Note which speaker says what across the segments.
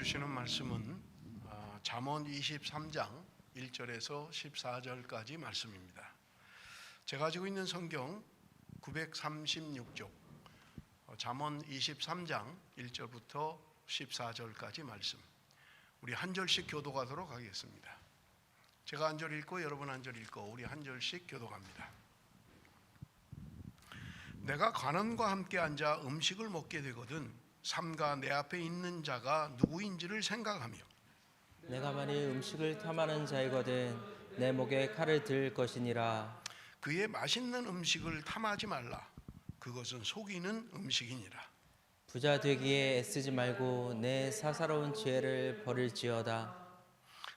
Speaker 1: 주시는 말씀은 잠언 23장 1절에서 14절까지 말씀입니다. 제가 가지고 있는 성경 936쪽 잠언 23장 1절부터 14절까지 말씀, 우리 한 절씩 교독하도록 하겠습니다. 제가 한 절 읽고 여러분 한 절 읽고 우리 한 절씩 교독합니다. 내가 관원과 함께 앉아 음식을 먹게 되거든 삼가 내 앞에 있는 자가 누구인지를 생각하며,
Speaker 2: 내가 만일 음식을 탐하는 자이거든 내 목에 칼을 들 것이니라.
Speaker 1: 그의 맛있는 음식을 탐하지 말라. 그것은 속이는 음식이니라.
Speaker 2: 부자 되기에 애쓰지 말고 내 사사로운 지혜를 버릴지어다.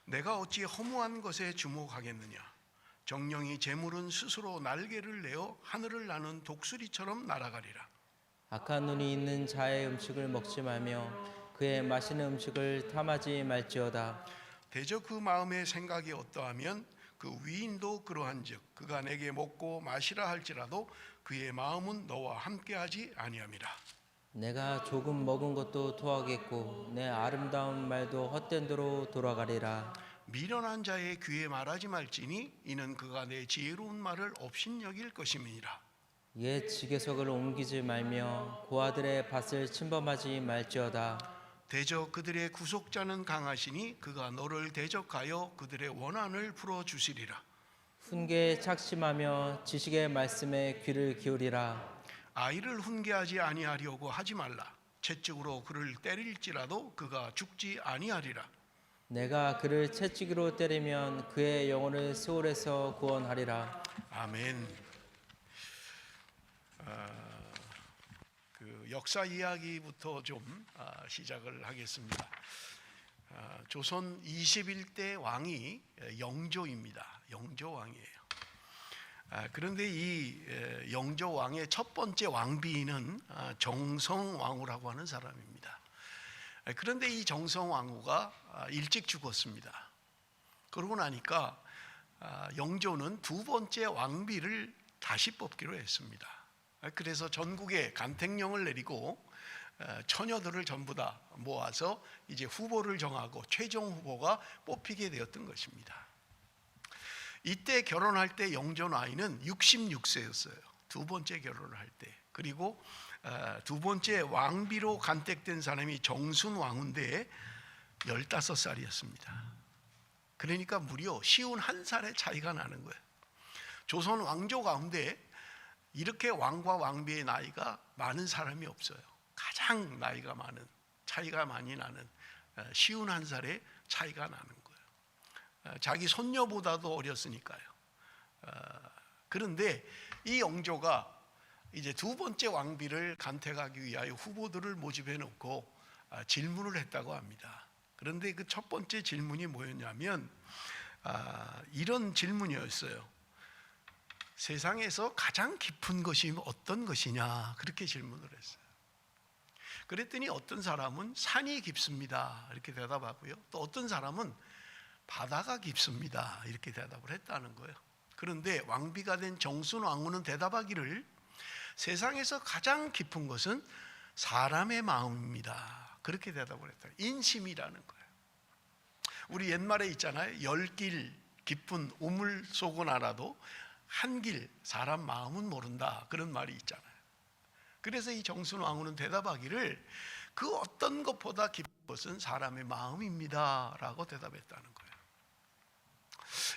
Speaker 1: 내가 어찌 허무한 것에 주목하겠느냐. 정령이 재물은 스스로 날개를 내어 하늘을 나는 독수리처럼 날아가리라.
Speaker 2: 악한 눈이 있는 자의 음식을 먹지 말며 그의 맛있는 음식을 탐하지 말지어다.
Speaker 1: 대저 그 마음의 생각이 어떠하면 그 위인도 그러한즉 그가 내게 먹고 마시라 할지라도 그의 마음은 너와 함께하지 아니함이라.
Speaker 2: 내가 조금 먹은 것도 토하겠고 내 아름다운 말도 헛된 도로 돌아가리라.
Speaker 1: 미련한 자의 귀에 말하지 말지니 이는 그가 내 지혜로운 말을 업신여길 것임이니라.
Speaker 2: 옛 지게석을 옮기지 말며 고아들의 밭을 침범하지 말지어다.
Speaker 1: 대저 그들의 구속자는 강하시니 그가 너를 대적하여 그들의 원한을 풀어주시리라.
Speaker 2: 훈계에 착심하며 지식의 말씀에 귀를 기울이라.
Speaker 1: 아이를 훈계하지 아니하려고 하지 말라. 채찍으로 그를 때릴지라도 그가 죽지 아니하리라.
Speaker 2: 내가 그를 채찍으로 때리면 그의 영혼을 세월에서 구원하리라.
Speaker 1: 아멘. 그 역사 이야기부터 좀 시작을 하겠습니다. 조선 21대 왕이 영조입니다. 영조 왕이에요. 그런데 이 영조 왕의 첫 번째 왕비는 정성왕후라고 하는 사람입니다. 그런데 이 정성왕후가 일찍 죽었습니다. 그러고 나니까 영조는 두 번째 왕비를 다시 뽑기로 했습니다. 그래서 전국에 간택령을 내리고 처녀들을 전부 다 모아서 이제 후보를 정하고 최종 후보가 뽑히게 되었던 것입니다. 이때 결혼할 때 영조 나이는 66세였어요. 두 번째 결혼을 할 때. 그리고 두 번째 왕비로 간택된 사람이 정순왕후인데 15살이었습니다. 그러니까 무려 51살의 차이가 나는 거예요. 조선 왕조 가운데 이렇게 왕과 왕비의 나이가 많은 사람이 없어요. 가장 나이가 많은, 차이가 많이 나는 51살의 차이가 나는 거예요. 자기 손녀보다도 어렸으니까요. 그런데 이 영조가 이제 두 번째 왕비를 간택하기 위하여 후보들을 모집해 놓고 질문을 했다고 합니다. 그런데 그 첫 번째 질문이 뭐였냐면 이런 질문이었어요. 세상에서 가장 깊은 것이 어떤 것이냐, 그렇게 질문을 했어요. 그랬더니 어떤 사람은 산이 깊습니다 이렇게 대답하고요, 또 어떤 사람은 바다가 깊습니다 이렇게 대답을 했다는 거예요. 그런데 왕비가 된 정순왕후는 대답하기를 세상에서 가장 깊은 것은 사람의 마음입니다 그렇게 대답을 했다. 인심이라는 거예요. 우리 옛말에 있잖아요, 열길 깊은 우물 속은 알아도 한길 사람 마음은 모른다, 그런 말이 있잖아요. 그래서 이 정순왕후는 대답하기를 그 어떤 것보다 깊은 것은 사람의 마음입니다 라고 대답했다는 거예요.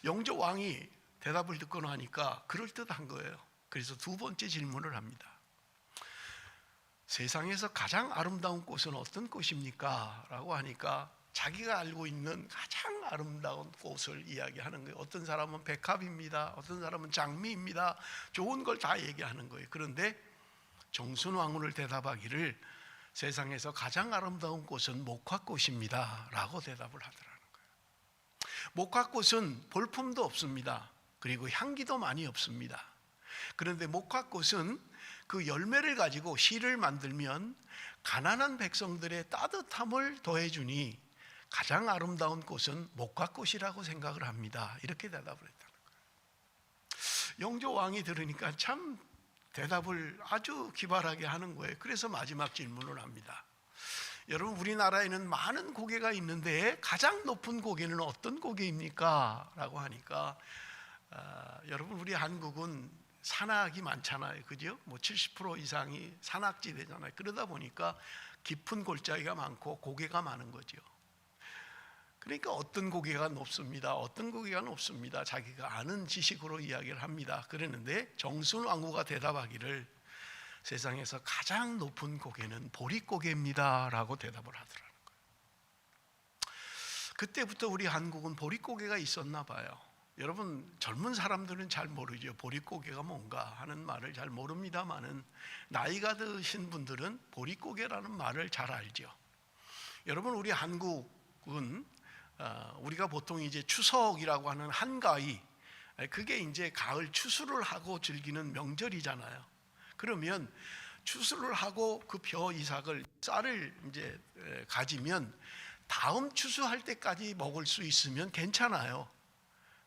Speaker 1: 영조 왕이 대답을 듣고 나니까 그럴듯한 거예요. 그래서 두 번째 질문을 합니다. 세상에서 가장 아름다운 꽃은 어떤 꽃입니까? 라고 하니까 자기가 알고 있는 가장 아름다운 꽃을 이야기하는 거예요. 어떤 사람은 백합입니다. 어떤 사람은 장미입니다. 좋은 걸 다 얘기하는 거예요. 그런데 정순왕후를 대답하기를 세상에서 가장 아름다운 꽃은 목화꽃입니다 라고 대답을 하더라는 거예요. 목화꽃은 볼품도 없습니다. 그리고 향기도 많이 없습니다. 그런데 목화꽃은 그 열매를 가지고 실을 만들면 가난한 백성들의 따뜻함을 더해주니 가장 아름다운 꽃은 목화꽃이라고 생각을 합니다. 이렇게 대답을 했다는 거예요. 영조 왕이 들으니까 참 대답을 아주 기발하게 하는 거예요. 그래서 마지막 질문을 합니다. 여러분, 우리나라에는 많은 고개가 있는데 가장 높은 고개는 어떤 고개입니까? 라고 하니까 여러분, 우리 한국은 산악이 많잖아요, 그죠? 뭐 70% 이상이 산악지대잖아요. 그러다 보니까 깊은 골짜기가 많고 고개가 많은 거죠. 그러니까 어떤 고개가 높습니다, 어떤 고개가 높습니다, 자기가 아는 지식으로 이야기를 합니다. 그랬는데 정순왕후가 대답하기를 세상에서 가장 높은 고개는 보릿고개입니다 라고 대답을 하더라는 거예요. 그때부터 우리 한국은 보릿고개가 있었나 봐요. 여러분, 젊은 사람들은 잘 모르죠. 보릿고개가 뭔가 하는 말을 잘 모릅니다만은 나이가 드신 분들은 보릿고개라는 말을 잘 알죠. 여러분, 우리 한국은 우리가 보통 이제 추석이라고 하는 한가위, 그게 이제 가을 추수를 하고 즐기는 명절이잖아요. 그러면 추수를 하고 그 벼 이삭을 쌀을 이제 가지면 다음 추수할 때까지 먹을 수 있으면 괜찮아요.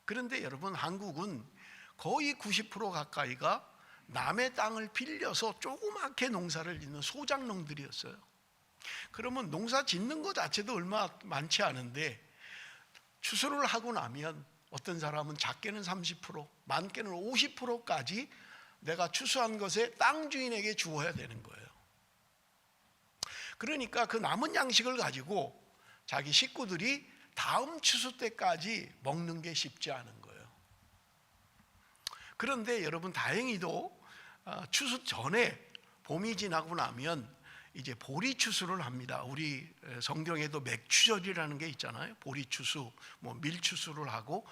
Speaker 1: 그런데 여러분, 한국은 거의 90% 가까이가 남의 땅을 빌려서 조그맣게 농사를 짓는 소작농들이었어요. 그러면 농사 짓는 것 자체도 얼마 많지 않은데 추수를 하고 나면 어떤 사람은 작게는 30%, 많게는 50%까지 내가 추수한 것에 땅 주인에게 주어야 되는 거예요. 그러니까 그 남은 양식을 가지고 자기 식구들이 다음 추수 때까지 먹는 게 쉽지 않은 거예요. 그런데 여러분, 다행히도 추수 전에 봄이 지나고 나면 이제 보리추수를 합니다. 우리 성경에도 맥추절이라는 게 있잖아요. 보리추수, 뭐 밀추수를 하고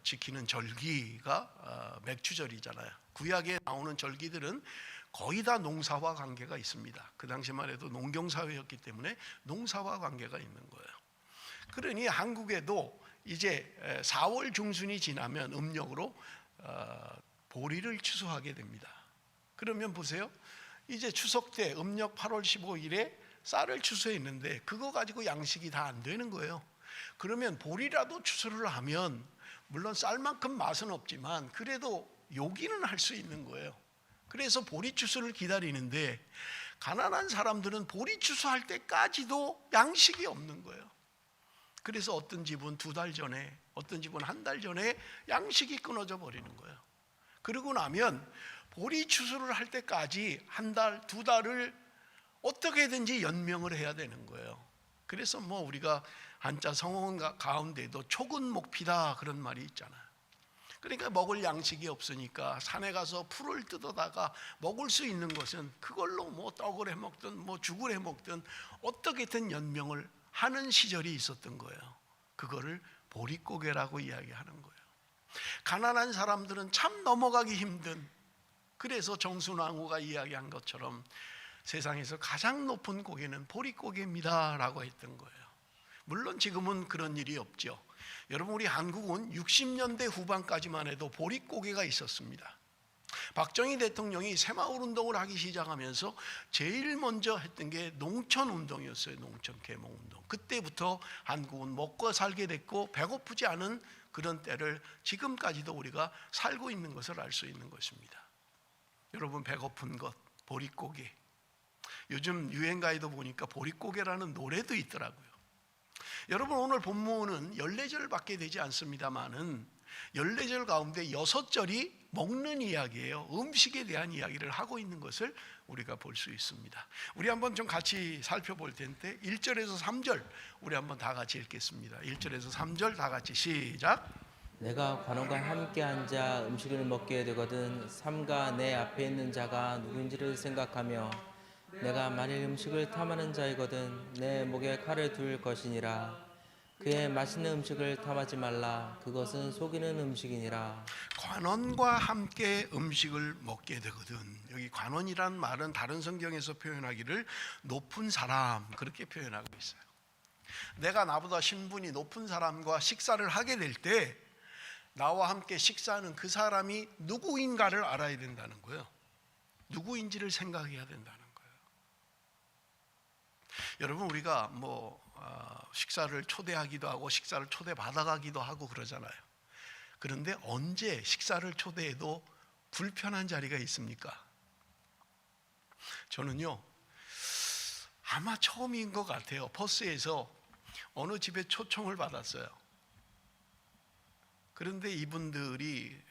Speaker 1: 지키는 절기가 맥추절이잖아요. 구약에 나오는 절기들은 거의 다 농사와 관계가 있습니다. 그 당시만 해도 농경사회였기 때문에 농사와 관계가 있는 거예요. 그러니 한국에도 이제 4월 중순이 지나면 음력으로 보리를 추수하게 됩니다. 그러면 보세요, 이제 추석 때 음력 8월 15일에 쌀을 추수했는데 그거 가지고 양식이 다 안 되는 거예요. 그러면 보리라도 추수를 하면 물론 쌀만큼 맛은 없지만 그래도 요기는 할 수 있는 거예요. 그래서 보리 추수를 기다리는데 가난한 사람들은 보리 추수할 때까지도 양식이 없는 거예요. 그래서 어떤 집은 2달 전에, 어떤 집은 1달 전에 양식이 끊어져 버리는 거예요. 그러고 나면 보리 추수를 할 때까지 1달, 2달을 어떻게든지 연명을 해야 되는 거예요. 그래서 뭐 우리가 한자 성어 가운데도 초근목피다 그런 말이 있잖아요. 그러니까 먹을 양식이 없으니까 산에 가서 풀을 뜯어다가 먹을 수 있는 것은 그걸로 뭐 떡을 해 먹든 뭐 죽을 해 먹든 어떻게든 연명을 하는 시절이 있었던 거예요. 그거를 보릿고개라고 이야기하는 거예요. 가난한 사람들은 참 넘어가기 힘든, 그래서 정순왕후가 이야기한 것처럼 세상에서 가장 높은 고개는 보릿고개입니다 라고 했던 거예요. 물론 지금은 그런 일이 없죠. 여러분, 우리 한국은 60년대 후반까지만 해도 보릿고개가 있었습니다. 박정희 대통령이 새마을 운동을 하기 시작하면서 제일 먼저 했던 게 농촌 운동이었어요. 농촌 계몽 운동. 그때부터 한국은 먹고 살게 됐고 배고프지 않은 그런 때를 지금까지도 우리가 살고 있는 것을 알 수 있는 것입니다. 여러분, 배고픈 것, 보릿고개. 요즘 유행가에도 보니까 보릿고개라는 노래도 있더라고요. 여러분, 오늘 본문은 14절밖에 되지 않습니다만은 14절 가운데 6절이 먹는 이야기예요. 음식에 대한 이야기를 하고 있는 것을 우리가 볼 수 있습니다. 우리 한번 좀 같이 살펴볼 텐데 1절에서 3절 우리 한번 다 같이 읽겠습니다. 1절에서 3절 다 같이 시작.
Speaker 2: 내가 관원과 함께 앉아 음식을 먹게 되거든 삼가 내 앞에 있는 자가 누구인지를 생각하며 내가 만일 음식을 탐하는 자이거든 내 목에 칼을 둘 것이니라. 그의 맛있는 음식을 탐하지 말라. 그것은 속이는 음식이니라.
Speaker 1: 관원과 함께 음식을 먹게 되거든. 여기 관원이라는 말은 다른 성경에서 표현하기를 높은 사람 그렇게 표현하고 있어요. 내가 나보다 신분이 높은 사람과 식사를 하게 될 때 나와 함께 식사하는 그 사람이 누구인가를 알아야 된다는 거예요. 누구인지를 생각해야 된다는 거예요. 여러분, 우리가 식사를 초대하기도 하고 식사를 초대받아가기도 하고 그러잖아요. 그런데 언제 식사를 초대해도 불편한 자리가 있습니까? 저는요, 아마 처음인 것 같아요. 버스에서 어느 집에 초청을 받았어요. 그런데 이분들이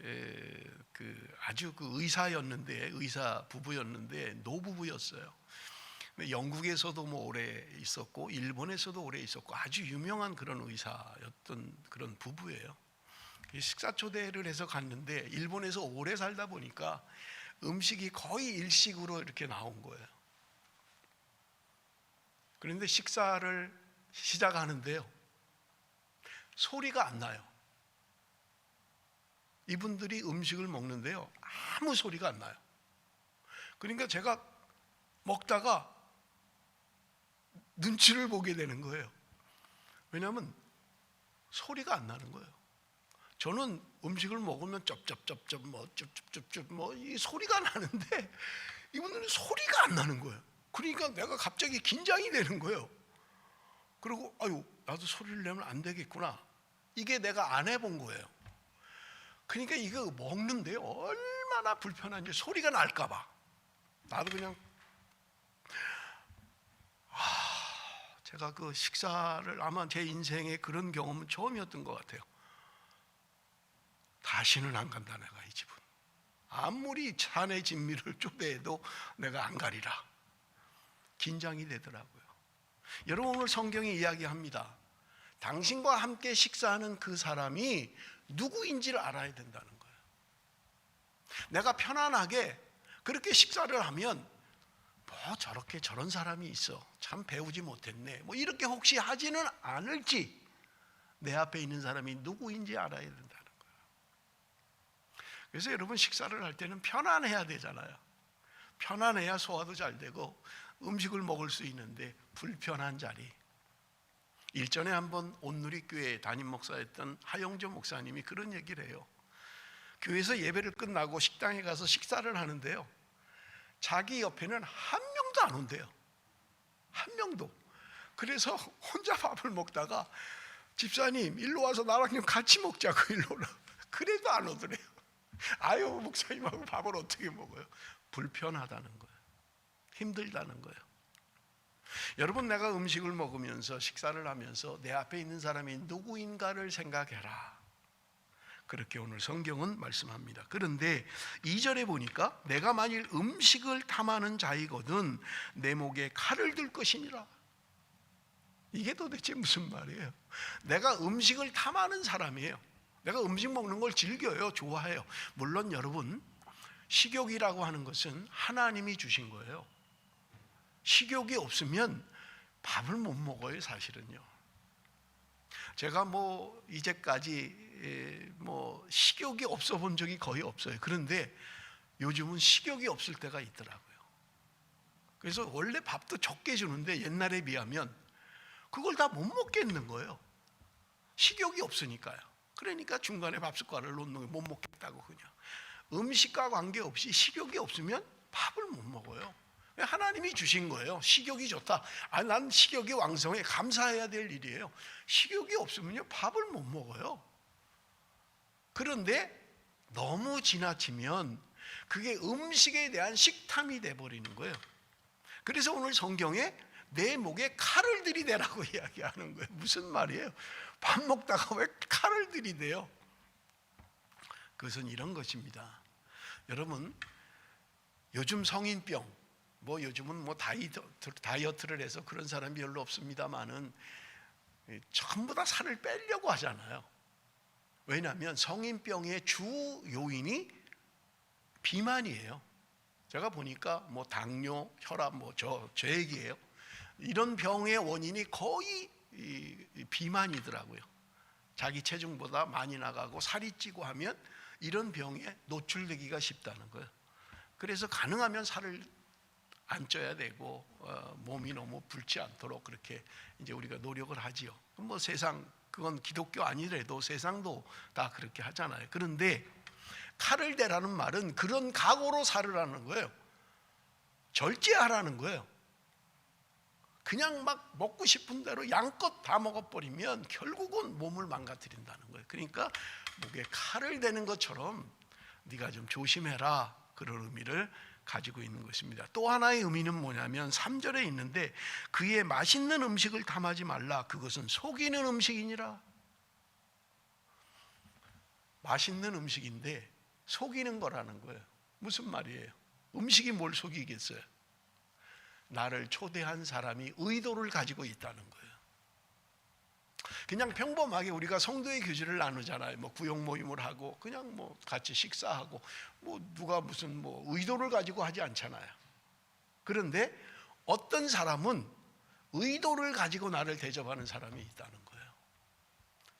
Speaker 1: 아주 의사였는데, 의사 부부였는데 노부부였어요. 영국에서도 오래 있었고 일본에서도 오래 있었고 아주 유명한 그런 의사였던 그런 부부예요. 식사 초대를 해서 갔는데 일본에서 오래 살다 보니까 음식이 거의 일식으로 이렇게 나온 거예요. 그런데 식사를 시작하는데요, 소리가 안 나요. 이분들이 음식을 먹는데요, 아무 소리가 안 나요. 그러니까 제가 먹다가 눈치를 보게 되는 거예요. 왜냐하면 소리가 안 나는 거예요. 저는 음식을 먹으면 쩝쩝쩝쩝 이 소리가 나는데 이분들은 소리가 안 나는 거예요. 그러니까 내가 갑자기 긴장이 되는 거예요. 그리고 아유, 나도 소리를 내면 안 되겠구나. 이게 내가 안 해본 거예요. 그러니까 이거 먹는데 얼마나 불편한지, 소리가 날까 봐 나도 그냥 제가 그 식사를 아마 제 인생에 그런 경험은 처음이었던 것 같아요. 다시는 안 간다, 내가 이 집은. 아무리 산의 진미를 쪼개도 내가 안 가리라. 긴장이 되더라고요. 여러분, 오늘 성경이 이야기합니다. 당신과 함께 식사하는 그 사람이 누구인지를 알아야 된다는 거예요. 내가 편안하게 그렇게 식사를 하면 저렇게 저런 사람이 있어, 참 배우지 못했네, 이렇게 혹시 하지는 않을지, 내 앞에 있는 사람이 누구인지 알아야 된다는 거예요. 그래서 여러분, 식사를 할 때는 편안해야 되잖아요. 편안해야 소화도 잘 되고 음식을 먹을 수 있는데 불편한 자리. 일전에 한번 온누리교회 담임 목사였던 하영조 목사님이 그런 얘기를 해요. 교회에서 예배를 끝나고 식당에 가서 식사를 하는데요, 자기 옆에는 한 명도 안 온대요. 한 명도. 그래서 혼자 밥을 먹다가 집사님 일로 와서 나랑 좀 같이 먹자고 일로 오라. 그래도 안 오더래요. 아유, 목사님하고 밥을 어떻게 먹어요? 불편하다는 거예요. 힘들다는 거예요. 여러분, 내가 음식을 먹으면서 식사를 하면서 내 앞에 있는 사람이 누구인가를 생각해라. 그렇게 오늘 성경은 말씀합니다. 그런데 2절에 보니까 내가 만일 음식을 탐하는 자이거든 내 목에 칼을 들 것이니라. 이게 도대체 무슨 말이에요? 내가 음식을 탐하는 사람이에요. 내가 음식 먹는 걸 즐겨요. 좋아해요. 물론 여러분, 식욕이라고 하는 것은 하나님이 주신 거예요. 식욕이 없으면 밥을 못 먹어요, 사실은요. 제가 이제까지 식욕이 없어 본 적이 거의 없어요. 그런데 요즘은 식욕이 없을 때가 있더라고요. 그래서 원래 밥도 적게 주는데 옛날에 비하면 그걸 다 못 먹겠는 거예요. 식욕이 없으니까요. 그러니까 중간에 밥 숟가락을 놓는 거 못 먹겠다고. 그냥 음식과 관계없이 식욕이 없으면 밥을 못 먹어요. 하나님이 주신 거예요. 식욕이 좋다. 난 식욕이 왕성해, 감사해야 될 일이에요. 식욕이 없으면요, 밥을 못 먹어요. 그런데 너무 지나치면 그게 음식에 대한 식탐이 돼버리는 거예요. 그래서 오늘 성경에 내 목에 칼을 들이대라고 이야기하는 거예요. 무슨 말이에요? 밥 먹다가 왜 칼을 들이대요? 그것은 이런 것입니다. 여러분, 요즘 성인병, 요즘은 다이어트를 해서 그런 사람이 별로 없습니다만은 전부 다 살을 빼려고 하잖아요. 왜냐하면 성인병의 주 요인이 비만이에요. 제가 보니까 당뇨, 혈압, 저 얘기예요. 이런 병의 원인이 거의 비만이더라고요. 자기 체중보다 많이 나가고 살이 찌고 하면 이런 병에 노출되기가 쉽다는 거예요. 그래서 가능하면 살을 안 쪄야 되고 몸이 너무 붉지 않도록 그렇게 이제 우리가 노력을 하지요. 세상, 그건 기독교 아니더라도 세상도 다 그렇게 하잖아요. 그런데 칼을 대라는 말은 그런 각오로 살으라는 거예요. 절제하라는 거예요. 그냥 막 먹고 싶은 대로 양껏 다 먹어버리면 결국은 몸을 망가뜨린다는 거예요. 그러니까 목에 칼을 대는 것처럼 네가 좀 조심해라, 그런 의미를 가지고 있는 것입니다. 또 하나의 의미는 뭐냐면 3절에 있는데 그의 맛있는 음식을 탐하지 말라. 그것은 속이는 음식이니라. 맛있는 음식인데 속이는 거라는 거예요. 무슨 말이에요? 음식이 뭘 속이겠어요? 나를 초대한 사람이 의도를 가지고 있다는 거예요. 그냥 평범하게 우리가 성도의 교제를 나누잖아요. 뭐 구역 모임을 하고 그냥 뭐 같이 식사하고 뭐 누가 무슨 뭐 의도를 가지고 하지 않잖아요. 그런데 어떤 사람은 의도를 가지고 나를 대접하는 사람이 있다는 거예요.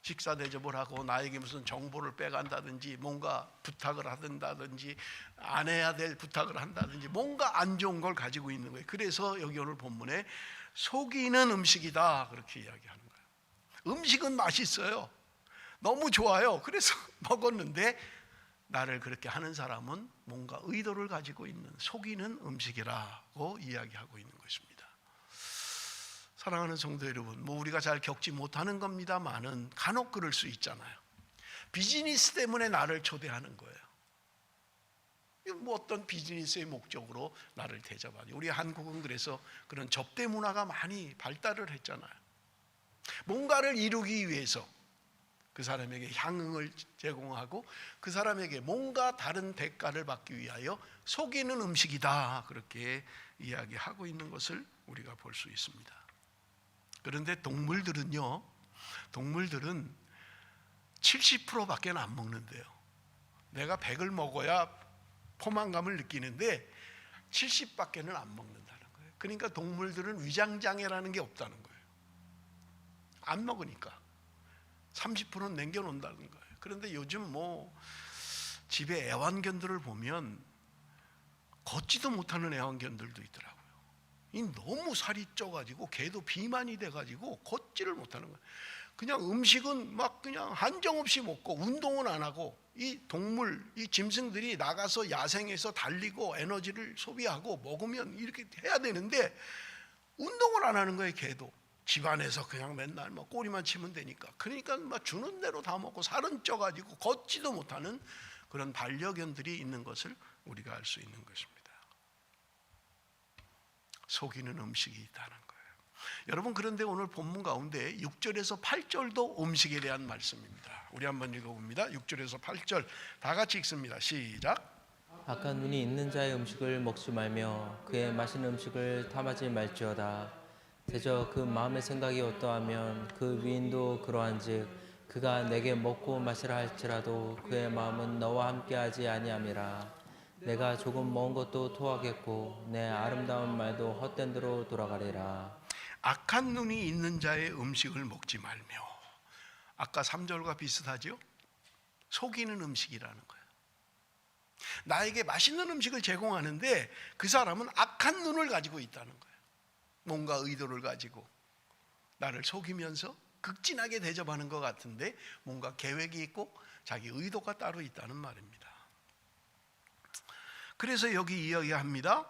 Speaker 1: 식사 대접을 하고 나에게 무슨 정보를 빼간다든지 뭔가 부탁을 하든다든지 안 해야 될 부탁을 한다든지 뭔가 안 좋은 걸 가지고 있는 거예요. 그래서 여기 오늘 본문에 속이는 음식이다 그렇게 이야기하는 거예요. 음식은 맛있어요. 너무 좋아요. 그래서 먹었는데 나를 그렇게 하는 사람은 뭔가 의도를 가지고 있는 속이는 음식이라고 이야기하고 있는 것입니다. 사랑하는 성도 여러분, 뭐 우리가 잘 겪지 못하는 겁니다만은 간혹 그럴 수 있잖아요. 비즈니스 때문에 나를 초대하는 거예요. 뭐 어떤 비즈니스의 목적으로 나를 대접하니. 우리 한국은 그래서 그런 접대 문화가 많이 발달을 했잖아요. 뭔가를 이루기 위해서 그 사람에게 향응을 제공하고 그 사람에게 뭔가 다른 대가를 받기 위하여 속이는 음식이다 그렇게 이야기하고 있는 것을 우리가 볼 수 있습니다. 그런데 동물들은 70%밖에 안 먹는데요. 내가 100을 먹어야 포만감을 느끼는데 70밖에는 안 먹는다는 거예요. 그러니까 동물들은 위장장애라는 게 없다는 거예요. 안 먹으니까 30%는 남겨놓는다는 거예요. 그런데 요즘 뭐 집에 애완견들을 보면 걷지도 못하는 애완견들도 있더라고요. 이 너무 살이 쪄가지고 개도 비만이 돼가지고 걷지를 못하는 거예요. 그냥 음식은 막 그냥 한정없이 먹고 운동은 안 하고 이 동물, 이 짐승들이 나가서 야생에서 달리고 에너지를 소비하고 먹으면 이렇게 해야 되는데 운동을 안 하는 거예요. 개도 집안에서 그냥 맨날 뭐 꼬리만 치면 되니까. 그러니까 막 주는 대로 다 먹고 살은 쪄가지고 걷지도 못하는 그런 반려견들이 있는 것을 우리가 알 수 있는 것입니다. 속이는 음식이 있다는 거예요. 여러분, 그런데 오늘 본문 가운데 6절에서 8절도 음식에 대한 말씀입니다. 우리 한번 읽어봅니다. 6절에서 8절 다 같이 읽습니다. 시작.
Speaker 2: 악한 눈이 있는 자의 음식을 먹지 말며 그의 맛있는 음식을 탐하지 말지어다. 대저 그 마음의 생각이 어떠하면 그 위인도 그러한즉 그가 내게 먹고 마시라 할지라도 그의 마음은 너와 함께하지 아니함이라. 내가 조금 먹은 것도 토하겠고 내 아름다운 말도 헛된 대로 돌아가리라.
Speaker 1: 악한 눈이 있는 자의 음식을 먹지 말며. 아까 3절과 비슷하죠? 속이는 음식이라는 거예요. 나에게 맛있는 음식을 제공하는데 그 사람은 악한 눈을 가지고 있다는 거예요. 뭔가 의도를 가지고 나를 속이면서 극진하게 대접하는 것 같은데 뭔가 계획이 있고 자기 의도가 따로 있다는 말입니다. 그래서 여기 이야기합니다.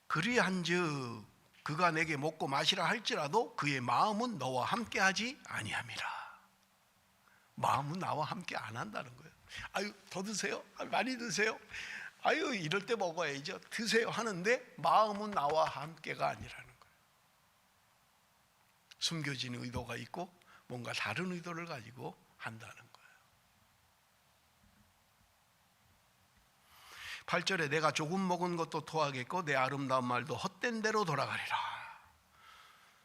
Speaker 1: 그리한즉 그가 내게 먹고 마시라 할지라도 그의 마음은 너와 함께하지 아니함이라. 마음은 나와 함께 안 한다는 거예요. 아유, 더 드세요? 많이 드세요? 아유, 이럴 때 먹어야죠. 드세요 하는데 마음은 나와 함께가 아니라는 거예요. 숨겨진 의도가 있고 뭔가 다른 의도를 가지고 한다는 거예요. 8절에 내가 조금 먹은 것도 토하겠고 내 아름다운 말도 헛된 대로 돌아가리라.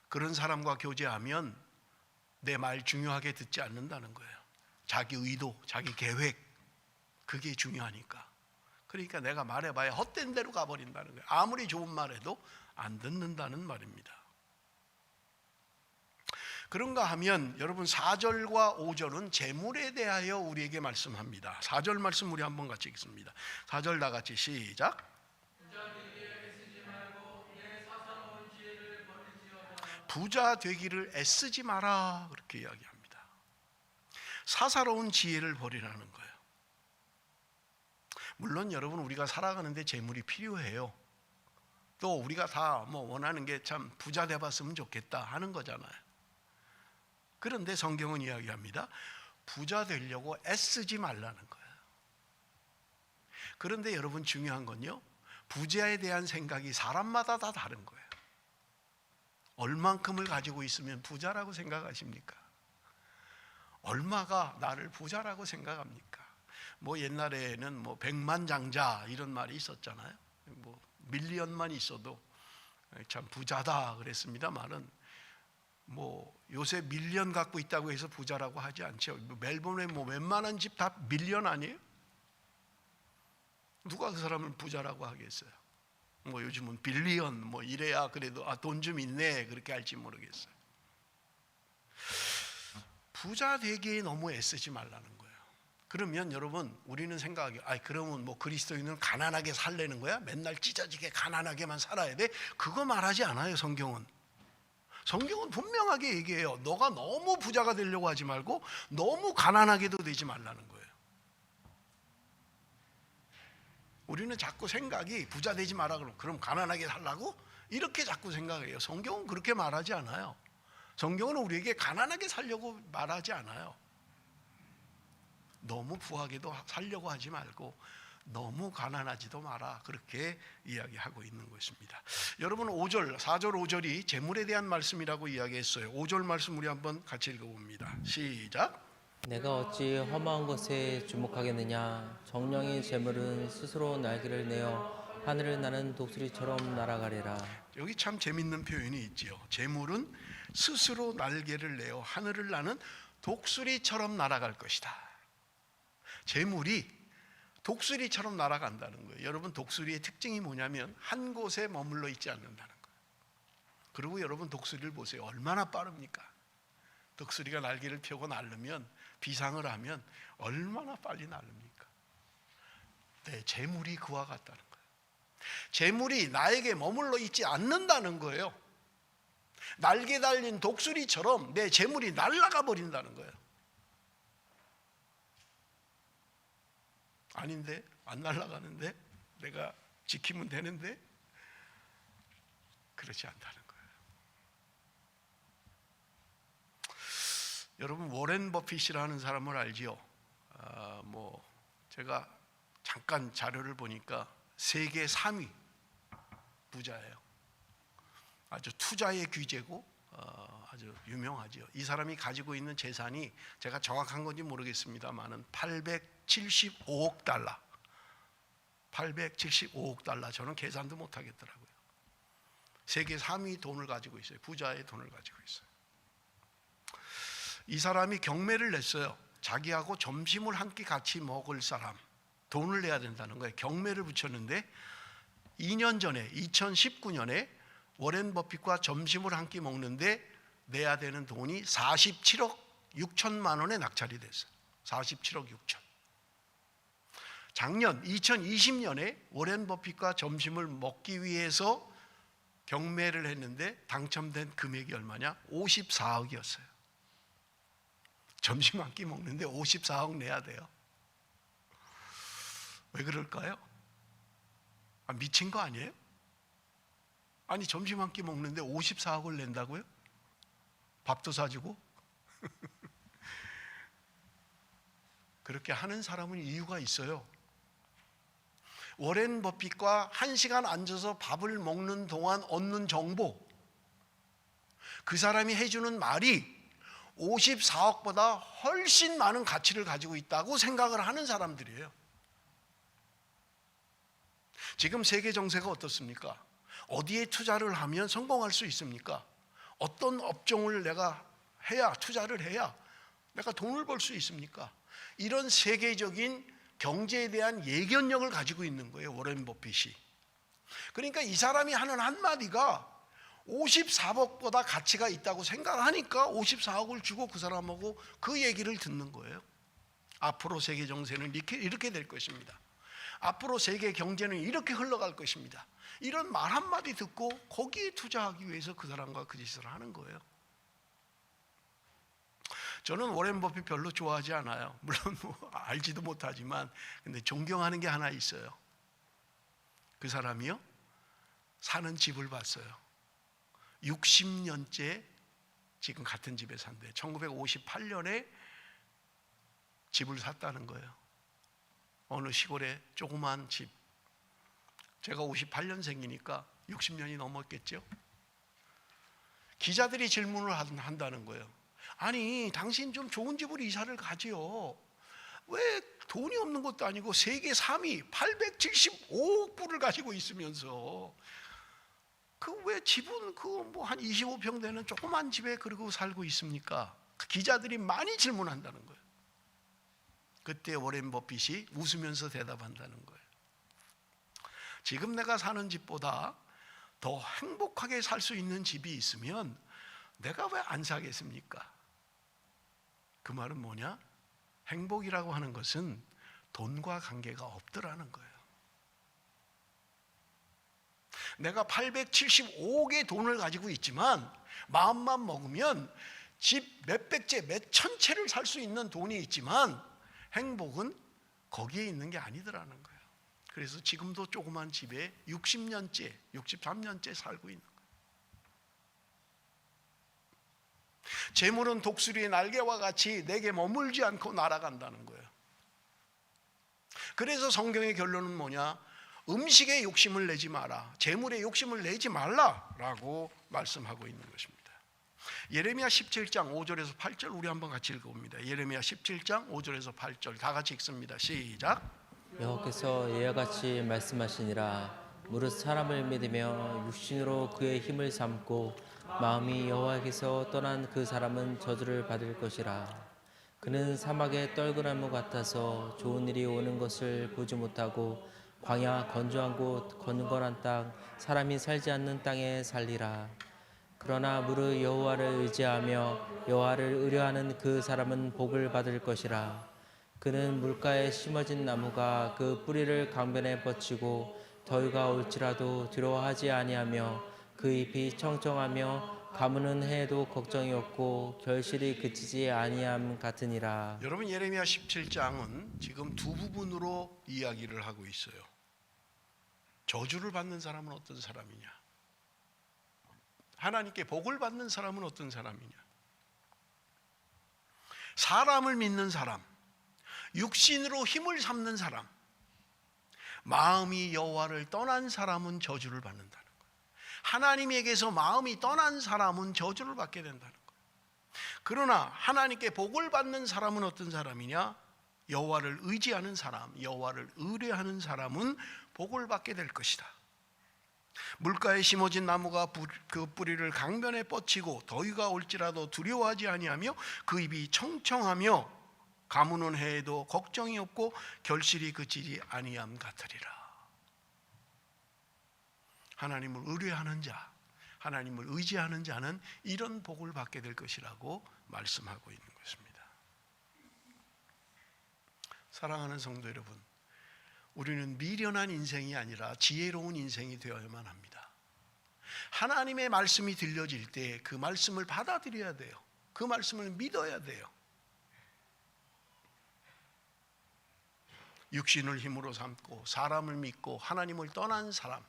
Speaker 1: 그런 사람과 교제하면 내 말 중요하게 듣지 않는다는 거예요. 자기 의도, 자기 계획, 그게 중요하니까. 그러니까 내가 말해봐야 헛된 대로 가버린다는 거예요. 아무리 좋은 말해도 안 듣는다는 말입니다. 그런가 하면 여러분 4절과 5절은 재물에 대하여 우리에게 말씀합니다. 4절 말씀 우리 한번 같이 읽습니다. 4절 다 같이 시작. 부자 되기를 애쓰지 마라 그렇게 이야기합니다. 사사로운 지혜를 버리라는 거예요. 물론 여러분 우리가 살아가는데 재물이 필요해요. 또 우리가 다 뭐 원하는 게 참 부자 돼봤으면 좋겠다 하는 거잖아요. 그런데 성경은 이야기합니다. 부자 되려고 애쓰지 말라는 거예요. 그런데 여러분 중요한 건요, 부자에 대한 생각이 사람마다 다 다른 거예요. 얼만큼을 가지고 있으면 부자라고 생각하십니까? 얼마가 나를 부자라고 생각합니까? 뭐 옛날에는 뭐 백만장자 이런 말이 있었잖아요. 뭐 밀리언만 있어도 참 부자다 그랬습니다만은 뭐 요새 밀리언 갖고 있다고 해서 부자라고 하지 않죠. 멜번에 뭐 웬만한 집 다 밀리언 아니에요? 누가 그 사람을 부자라고 하겠어요? 뭐 요즘은 빌리언 뭐 이래야 그래도 돈 좀 있네 그렇게 할지 모르겠어요. 부자 되기에 너무 애쓰지 말라는 거예요. 그러면 여러분 우리는 생각하기에 그러면 뭐 그리스도인은 가난하게 살려는 거야? 맨날 찢어지게 가난하게만 살아야 돼? 그거 말하지 않아요. 성경은 분명하게 얘기해요. 너가 너무 부자가 되려고 하지 말고 너무 가난하게도 되지 말라는 거예요. 우리는 자꾸 생각이 부자 되지 마라 그럼 가난하게 살라고? 이렇게 자꾸 생각해요. 성경은 그렇게 말하지 않아요. 성경은 우리에게 가난하게 살려고 말하지 않아요. 너무 부하게도 살려고 하지 말고 너무 가난하지도 마라 그렇게 이야기하고 있는 것입니다. 여러분 4절 5절이 재물에 대한 말씀이라고 이야기했어요. 5절 말씀 우리 한번 같이 읽어봅니다. 시작.
Speaker 2: 내가 어찌 험한 것에 주목하겠느냐. 정령의 재물은 스스로 날개를 내어 하늘을 나는 독수리처럼 날아가리라.
Speaker 1: 여기 참 재밌는 표현이 있지요. 재물은 스스로 날개를 내어 하늘을 나는 독수리처럼 날아갈 것이다. 재물이 독수리처럼 날아간다는 거예요. 여러분 독수리의 특징이 뭐냐면 한 곳에 머물러 있지 않는다는 거예요. 그리고 여러분 독수리를 보세요. 얼마나 빠릅니까? 독수리가 날개를 펴고 날르면 비상을 하면 얼마나 빨리 날릅니까? 네, 재물이 그와 같다는 거예요. 재물이 나에게 머물러 있지 않는다는 거예요. 날개 달린 독수리처럼 내 재물이 날아가 버린다는 거예요. 아닌데? 안 날아가는데? 내가 지키면 되는데? 그렇지 않다는 거예요. 여러분 워렌 버핏이라는 사람을 알지요? 뭐 제가 잠깐 자료를 보니까 세계 3위 부자예요. 아주 투자의 귀재고 아주 유명하죠. 이 사람이 가지고 있는 재산이 제가 정확한 건지 모르겠습니다만은 875억 달러. 875억 달러. 저는 계산도 못 하겠더라고요. 세계 3위 돈을 가지고 있어요. 부자의 돈을 가지고 있어요. 이 사람이 경매를 냈어요. 자기하고 점심을 한 끼 같이 먹을 사람 돈을 내야 된다는 거예요. 경매를 붙였는데 2년 전에 2019년에 워렌 버핏과 점심을 한 끼 먹는데 내야 되는 돈이 47억 6천만 원에 낙찰이 됐어요. 47억 6천. 작년 2020년에 워렌 버핏과 점심을 먹기 위해서 경매를 했는데 당첨된 금액이 얼마냐? 54억이었어요. 점심 한 끼 먹는데 54억 내야 돼요. 왜 그럴까요? 미친 거 아니에요? 아니 점심 한 끼 먹는데 54억을 낸다고요? 밥도 사주고? 그렇게 하는 사람은 이유가 있어요. 워렌 버핏과 1시간 앉아서 밥을 먹는 동안 얻는 정보, 그 사람이 해주는 말이 54억보다 훨씬 많은 가치를 가지고 있다고 생각을 하는 사람들이에요. 지금 세계 정세가 어떻습니까? 어디에 투자를 하면 성공할 수 있습니까? 어떤 업종을 내가 해야, 투자를 해야 내가 돈을 벌 수 있습니까? 이런 세계적인 경제에 대한 예견력을 가지고 있는 거예요, 워렌 버핏이. 그러니까 이 사람이 하는 한마디가 54억보다 가치가 있다고 생각하니까 54억을 주고 그 사람하고 그 얘기를 듣는 거예요. 앞으로 세계 정세는 이렇게 될 것입니다. 앞으로 세계 경제는 이렇게 흘러갈 것입니다. 이런 말 한마디 듣고 거기에 투자하기 위해서 그 사람과 그 짓을 하는 거예요. 저는 워렌 버핏 별로 좋아하지 않아요. 물론 뭐 알지도 못하지만 근데 존경하는 게 하나 있어요. 그 사람이요, 사는 집을 봤어요. 60년째 지금 같은 집에 산대. 1958년에 집을 샀다는 거예요. 어느 시골에 조그만 집. 제가 58년생이니까 60년이 넘었겠죠. 기자들이 질문을 한다는 거예요. 아니, 당신 좀 좋은 집으로 이사를 가지요. 왜 돈이 없는 것도 아니고 세계 3위 875억 불을 가지고 있으면서 그 왜 집은 그 뭐 한 25평 되는 조그만 집에 그러고 살고 있습니까? 기자들이 많이 질문한다는 거예요. 그때 워렌 버핏이 웃으면서 대답한다는 거예요. 지금 내가 사는 집보다 더 행복하게 살 수 있는 집이 있으면 내가 왜 안 사겠습니까? 그 말은 뭐냐? 행복이라고 하는 것은 돈과 관계가 없더라는 거예요. 내가 875억의 돈을 가지고 있지만 마음만 먹으면 집 몇백 채, 몇천 채를 살 수 있는 돈이 있지만 행복은 거기에 있는 게 아니더라는 거예요. 그래서 지금도 조그만 집에 60년째, 63년째 살고 있는 거예요. 재물은 독수리의 날개와 같이 내게 머물지 않고 날아간다는 거예요. 그래서 성경의 결론은 뭐냐? 음식에 욕심을 내지 마라, 재물에 욕심을 내지 말라라고 말씀하고 있는 것입니다. 예레미야 17장 5절에서 8절 우리 한번 같이 읽어봅니다. 예레미야 17장 5절에서 8절 다 같이 읽습니다. 시작.
Speaker 2: 여호와께서 이와 같이 말씀하시니라. 무릇 사람을 믿으며 육신으로 그의 힘을 삼고 마음이 여호와께서 떠난 그 사람은 저주를 받을 것이라. 그는 사막의 떨그나무 같아서 좋은 일이 오는 것을 보지 못하고 광야 건조한 곳 건건한 땅 사람이 살지 않는 땅에 살리라. 그러나 무릇 여호와를 의지하며 여호와를 의뢰하는 그 사람은 복을 받을 것이라. 그는 물가에 심어진 나무가 그 뿌리를 강변에 뻗치고 더위가 올지라도 두려워하지 아니하며 그 잎이 청청하며 가무는 해에도 걱정이 없고 결실이 그치지 아니함 같으니라.
Speaker 1: 여러분, 예레미야 17장은 지금 두 부분으로 이야기를 하고 있어요. 저주를 받는 사람은 어떤 사람이냐? 하나님께 복을 받는 사람은 어떤 사람이냐? 사람을 믿는 사람, 육신으로 힘을 삼는 사람, 마음이 여호와를 떠난 사람은 저주를 받는다는 거예요. 하나님에게서 마음이 떠난 사람은 저주를 받게 된다는 거예요. 그러나 하나님께 복을 받는 사람은 어떤 사람이냐? 여호와를 의지하는 사람, 여호와를 의뢰하는 사람은 복을 받게 될 것이다. 물가에 심어진 나무가 그 뿌리를 강변에 뻗치고 더위가 올지라도 두려워하지 아니하며 그 잎이 청청하며 가무는 해에도 걱정이 없고 결실이 그치지 아니함 같으리라. 하나님을 의뢰하는 자, 하나님을 의지하는 자는 이런 복을 받게 될 것이라고 말씀하고 있는 것입니다. 사랑하는 성도 여러분, 우리는 미련한 인생이 아니라 지혜로운 인생이 되어야만 합니다. 하나님의 말씀이 들려질 때 그 말씀을 받아들여야 돼요. 그 말씀을 믿어야 돼요. 육신을 힘으로 삼고 사람을 믿고 하나님을 떠난 사람,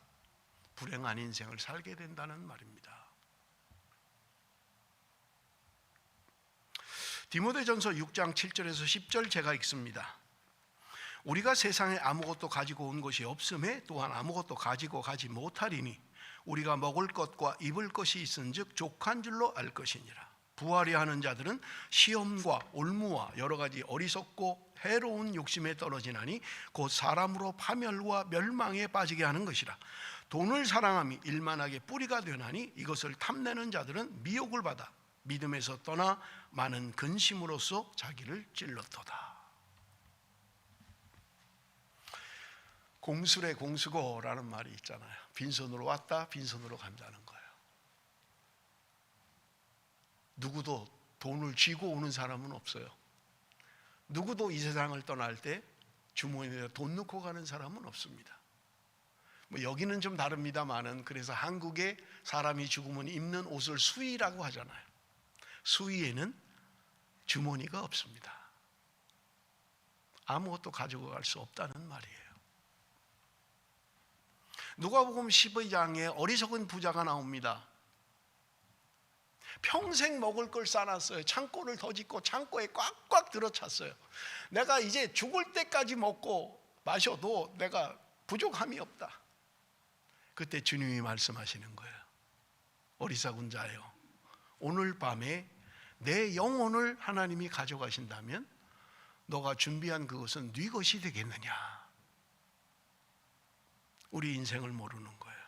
Speaker 1: 불행한 인생을 살게 된다는 말입니다. 디모데전서 6장 7절에서 10절 제가 읽습니다. 우리가 세상에 아무것도 가지고 온 것이 없음에 또한 아무것도 가지고 가지 못하리니 우리가 먹을 것과 입을 것이 있은즉 족한 줄로 알 것이니라. 부하려 하는 자들은 시험과 올무와 여러 가지 어리석고 해로운 욕심에 떨어지나니 곧 사람으로 파멸과 멸망에 빠지게 하는 것이라. 돈을 사랑함이 일만하게 뿌리가 되나니 이것을 탐내는 자들은 미혹을 받아 믿음에서 떠나 많은 근심으로써 자기를 찔렀도다. 공술의 공수고라는 말이 있잖아요. 빈손으로 왔다 빈손으로 간다는 거예요. 누구도 돈을 쥐고 오는 사람은 없어요. 누구도 이 세상을 떠날 때 주머니에 돈 넣고 가는 사람은 없습니다. 뭐 여기는 좀 다릅니다만은, 그래서 한국에 사람이 죽으면 입는 옷을 수의라고 하잖아요. 수의에는 주머니가 없습니다. 아무것도 가지고 갈 수 없다는 말이에요. 누가복음 12장에 어리석은 부자가 나옵니다. 평생 먹을 걸 싸놨어요. 창고를 더 짓고 창고에 꽉꽉 들어찼어요. 내가 이제 죽을 때까지 먹고 마셔도 내가 부족함이 없다. 그때 주님이 말씀하시는 거예요. 어리석은 자여, 오늘 밤에 내 영혼을 하나님이 가져가신다면 너가 준비한 그것은 네 것이 되겠느냐. 우리 인생을 모르는 거예요.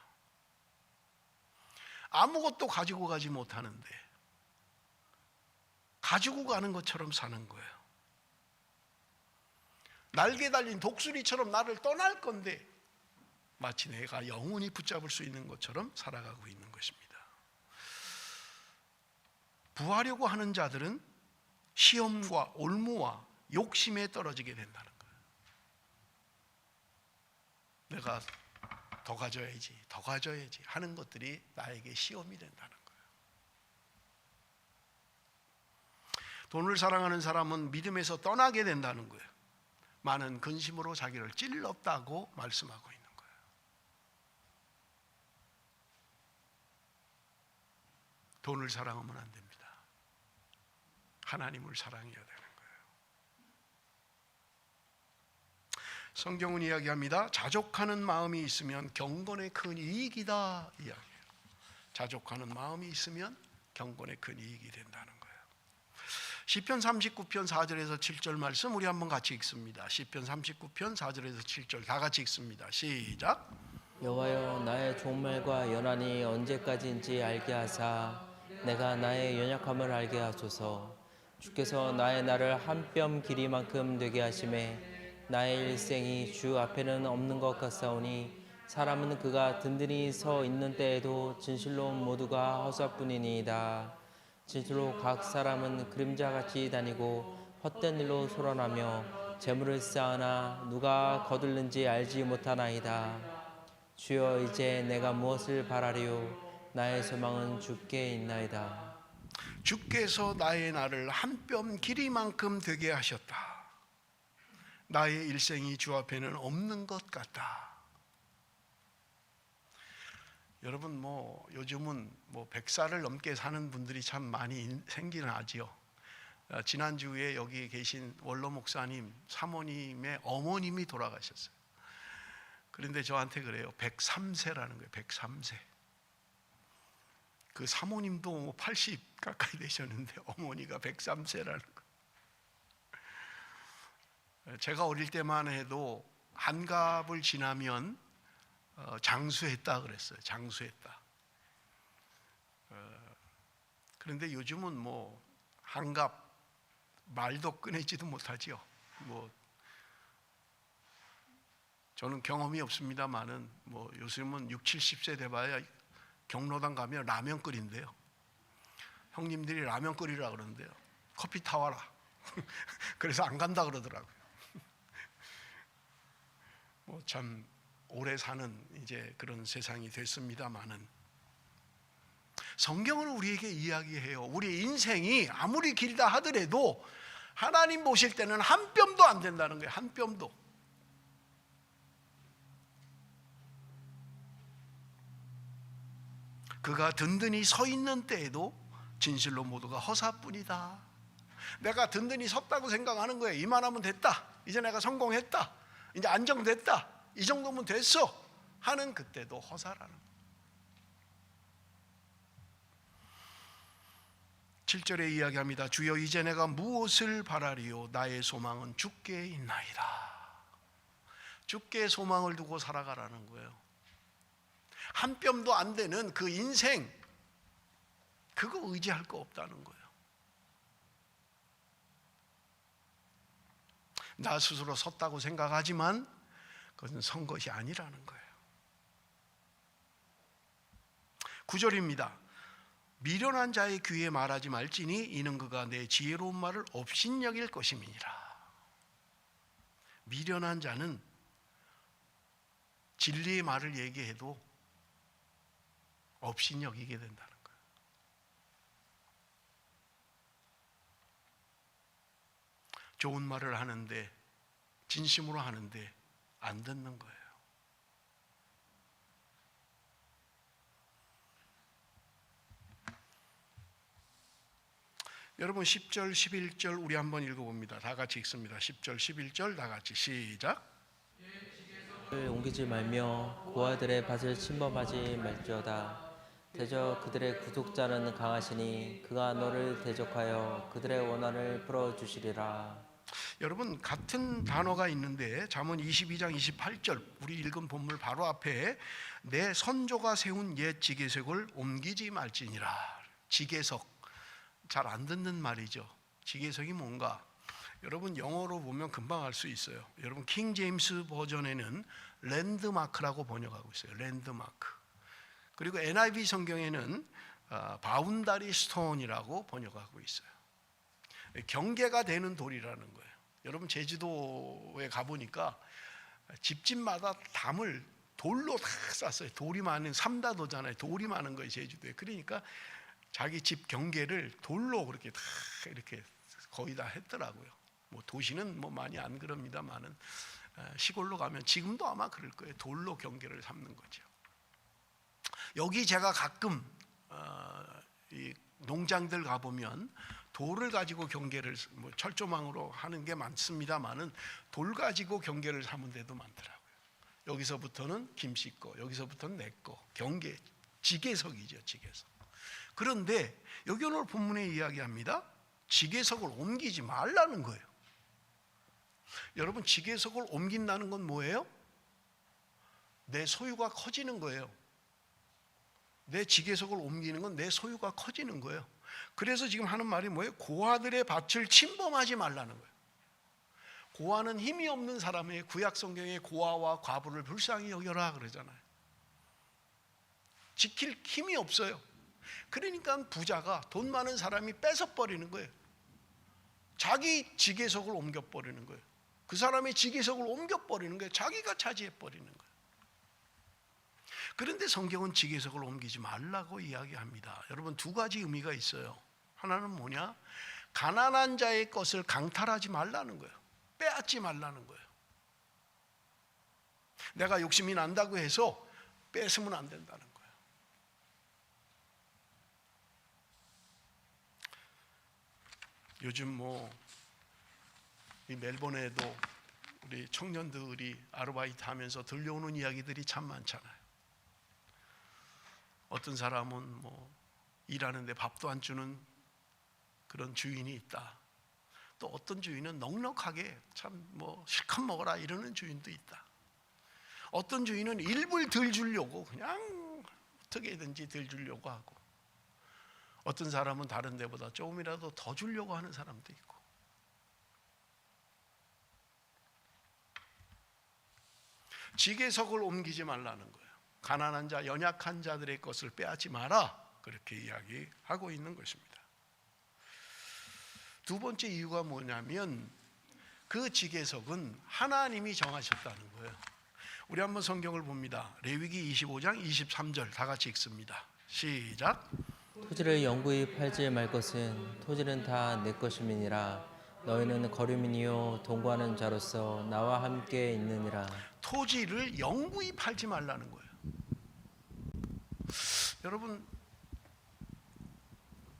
Speaker 1: 아무것도 가지고 가지 못하는데 가지고 가는 것처럼 사는 거예요. 날개 달린 독수리처럼 나를 떠날 건데 마치 내가 영원히 붙잡을 수 있는 것처럼 살아가고 있는 것입니다. 부하려고 하는 자들은 시험과 올무와 욕심에 떨어지게 된다는 거예요. 내가 더 가져야지, 더 가져야지 하는 것들이 나에게 시험이 된다는 거예요. 돈을 사랑하는 사람은 믿음에서 떠나게 된다는 거예요. 많은 근심으로 자기를 찔렀다고 말씀하고 있는 거예요. 돈을 사랑하면 안 됩니다. 하나님을 사랑해야 되는 거예요. 성경은 이야기합니다. 자족하는 마음이 있으면 경건에 큰 이익이다 이야기해요. 자족하는 마음이 있으면 경건에 큰 이익이 된다는 거예요. 시편 39편 4절에서 7절 말씀 우리 한번 같이 읽습니다. 시편 39편 4절에서 7절 다 같이 읽습니다. 시작.
Speaker 2: 여호와여, 나의 종말과 연한이 언제까지인지 알게 하사 내가 나의 연약함을 알게 하소서. 주께서 나의 날을 한 뼘 길이만큼 되게 하심에 나의 일생이 주 앞에는 없는 것 같사오니 사람은 그가 든든히 서 있는 때에도 진실로 모두가 허사뿐이니이다. 진실로 각 사람은 그림자같이 다니고 헛된 일로 소란하며 재물을 쌓으나 누가 거둘는지 알지 못하나이다. 주여, 이제 내가 무엇을 바라리요? 나의 소망은 주께 있나이다.
Speaker 1: 주께서 나의 날을 한 뼘 길이만큼 되게 하셨다. 나의 일생이 주 앞에는 없는 것 같다. 여러분 요즘은 100살을 넘게 사는 분들이 참 많이 생기는 하지요. 지난주에 여기 계신 원로 목사님 사모님의 어머님이 돌아가셨어요. 그런데 저한테 그래요. 103세라는 거예요. 103세. 그 사모님도 80 가까이 되셨는데 어머니가 103세라는 거예요. 제가 어릴 때만 해도 한갑을 지나면 장수했다 그랬어요. 장수했다. 그런데 요즘은 한갑 말도 꺼내지도 못하지요. 저는 경험이 없습니다만은 요즘은 6, 70세 돼봐야 경로당 가면 라면 끓인대요. 형님들이 라면 끓이라 그러는데요. 커피 타와라. 그래서 안 간다 그러더라고요. 참 오래 사는 이제 그런 세상이 됐습니다만은 성경은 우리에게 이야기해요. 우리 인생이 아무리 길다 하더라도 하나님 보실 때는 한 뼘도 안 된다는 거예요. 한 뼘도. 그가 든든히 서 있는 때에도 진실로 모두가 허사뿐이다. 내가 든든히 섰다고 생각하는 거예요. 이만하면 됐다. 이제 내가 성공했다. 이제 안정됐다. 이 정도면 됐어 하는 그때도 허사라는 거예요. 7절에 이야기합니다. 주여, 이제 내가 무엇을 바라리요? 나의 소망은 주께 있나이다. 주께 소망을 두고 살아가라는 거예요. 한 뼘도 안 되는 그 인생, 그거 의지할 거 없다는 거예요. 나 스스로 섰다고 생각하지만 그것은 선 것이 아니라는 거예요. 9절입니다. 미련한 자의 귀에 말하지 말지니 이는 그가 내 지혜로운 말을 업신여길 것임이니라. 미련한 자는 진리의 말을 얘기해도 업신여기게 된다는 거예요. 좋은 말을 하는데 진심으로 하는데 안 듣는 거예요. 여러분 10절 11절 우리 한번 읽어봅니다. 다 같이 읽습니다. 10절 11절 다 같이 시작.
Speaker 2: 옮기지 말며 고아들의 밭을 침범하지 말지어다. 대저 그들의 구속자는 강하시니 그가 너를 대적하여 그들의 원한을 풀어주시리라.
Speaker 1: 여러분, 같은 단어가 있는데 잠언 22장 28절 우리 읽은 본문 바로 앞에 내 선조가 세운 옛 지계석을 옮기지 말지니라. 지계석, 잘 안 듣는 말이죠. 지계석이 뭔가? 여러분, 영어로 보면 금방 알 수 있어요. 여러분, 킹 제임스 버전에는 랜드마크라고 번역하고 있어요. 랜드마크. 그리고 NIV 성경에는 바운다리 스톤이라고 번역하고 있어요. 경계가 되는 돌이라는 거예요. 여러분, 제주도에 가보니까 집집마다 담을 돌로 다 쌌어요. 돌이 많은, 삼다도잖아요. 돌이 많은 거예요, 제주도에. 그러니까 자기 집 경계를 돌로 그렇게 다 이렇게 거의 다 했더라고요. 뭐 도시는 뭐 많이 안 그럽니다만은 시골로 가면 지금도 아마 그럴 거예요. 돌로 경계를 삼는 거죠. 여기 제가 가끔 이 농장들 가보면 돌을 가지고 경계를 뭐 철조망으로 하는 게 많습니다만은 돌 가지고 경계를 삼은 데도 많더라고요. 여기서부터는 김씨 거, 여기서부터는 내 거, 경계, 지계석이죠, 지계석. 그런데 여기 오늘 본문에 이야기합니다. 지계석을 옮기지 말라는 거예요. 여러분, 지계석을 옮긴다는 건 뭐예요? 내 소유가 커지는 거예요. 내 지계석을 옮기는 건 내 소유가 커지는 거예요. 그래서 지금 하는 말이 뭐예요? 고아들의 밭을 침범하지 말라는 거예요. 고아는 힘이 없는 사람의, 구약 성경에 고아와 과부를 불쌍히 여겨라 그러잖아요. 지킬 힘이 없어요. 그러니까 부자가, 돈 많은 사람이 뺏어버리는 거예요. 자기 지계석을 옮겨버리는 거예요. 그 사람의 지계석을 옮겨버리는 거예요. 자기가 차지해버리는 거예요. 그런데 성경은 지계석을 옮기지 말라고 이야기합니다. 여러분, 두 가지 의미가 있어요. 하나는 뭐냐? 가난한 자의 것을 강탈하지 말라는 거예요. 빼앗지 말라는 거예요. 내가 욕심이 난다고 해서 뺏으면 안 된다는 거예요. 요즘 뭐 이 멜번에도 우리 청년들이 아르바이트 하면서 들려오는 이야기들이 참 많잖아요. 어떤 사람은 뭐 일하는데 밥도 안 주는 그런 주인이 있다. 또 어떤 주인은 넉넉하게 참 뭐 실컷 먹어라 이러는 주인도 있다. 어떤 주인은 일불 덜 주려고 그냥 어떻게든지 덜 주려고 하고, 어떤 사람은 다른 데보다 조금이라도 더 주려고 하는 사람도 있고. 지계석을 옮기지 말라는 거예요. 가난한 자, 연약한 자들의 것을 빼앗지 마라, 그렇게 이야기하고 있는 것입니다. 두 번째 이유가 뭐냐면 그 지계석은 하나님이 정하셨다는 거예요. 우리 한번 성경을 봅니다. 레위기 25장 23절 다 같이 읽습니다. 시작.
Speaker 2: 토지를 영구히 팔지 말 것은 토지는 다 내 것임이니라. 너희는 거류민이요 동거하는 자로서 나와 함께 있느니라.
Speaker 1: 토지를 영구히 팔지 말라는 거예요. 여러분,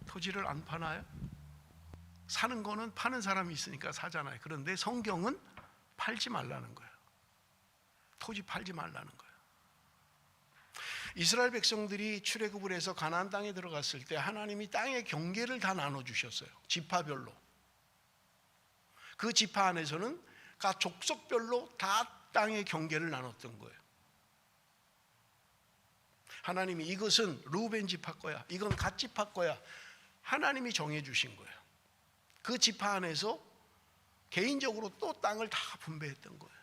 Speaker 1: 토지를 안 파나요? 사는 거는 파는 사람이 있으니까 사잖아요. 그런데 성경은 팔지 말라는 거예요. 토지 팔지 말라는 거예요. 이스라엘 백성들이 출애굽을 해서 가나안 땅에 들어갔을 때 하나님이 땅의 경계를 다 나눠주셨어요. 지파별로. 그 지파 안에서는 각 족속별로 다 땅의 경계를 나눴던 거예요. 하나님이 이것은 루벤 지파 거야, 이건 갓 지파 거야, 하나님이 정해주신 거예요. 그 지파 안에서 개인적으로 또 땅을 다 분배했던 거예요.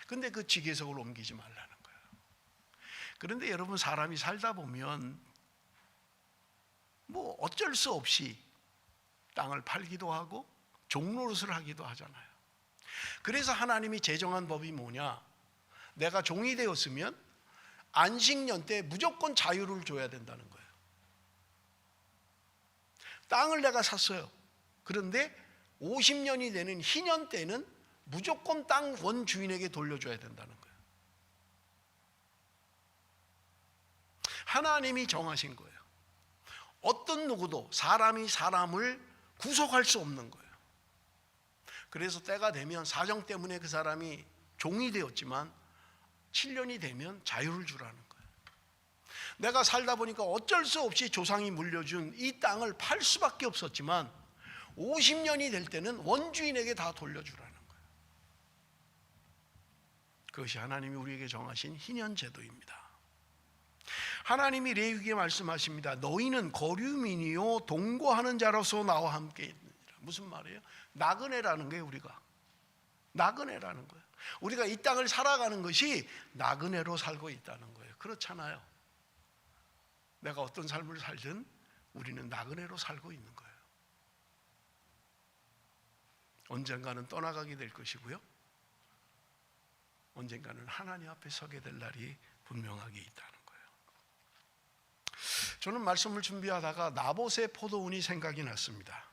Speaker 1: 근데 그 지계석을 옮기지 말라는 거예요. 그런데 여러분, 사람이 살다 보면 뭐 어쩔 수 없이 땅을 팔기도 하고 종노릇을 하기도 하잖아요. 그래서 하나님이 제정한 법이 뭐냐? 내가 종이 되었으면 안식년 때 무조건 자유를 줘야 된다는 거예요. 땅을 내가 샀어요. 그런데 50년이 되는 희년 때는 무조건 땅 원주인에게 돌려줘야 된다는 거예요. 하나님이 정하신 거예요. 어떤 누구도 사람이 사람을 구속할 수 없는 거예요. 그래서 때가 되면 사정 때문에 그 사람이 종이 되었지만 7년이 되면 자유를 주라는 거예요. 내가 살다 보니까 어쩔 수 없이 조상이 물려준 이 땅을 팔 수밖에 없었지만 50년이 될 때는 원주인에게 다 돌려주라는 거예요. 그것이 하나님이 우리에게 정하신 희년 제도입니다. 하나님이 레위기에 말씀하십니다. 너희는 거류민이요 동거하는 자로서 나와 함께 있느니라. 무슨 말이에요? 나그네라는 거예요. 우리가 나그네라는 거예요. 우리가 이 땅을 살아가는 것이 나그네로 살고 있다는 거예요. 그렇잖아요. 내가 어떤 삶을 살든 우리는 나그네로 살고 있는 거예요. 언젠가는 떠나가게 될 것이고요, 언젠가는 하나님 앞에 서게 될 날이 분명하게 있다는 거예요. 저는 말씀을 준비하다가 나봇의 포도원이 생각이 났습니다.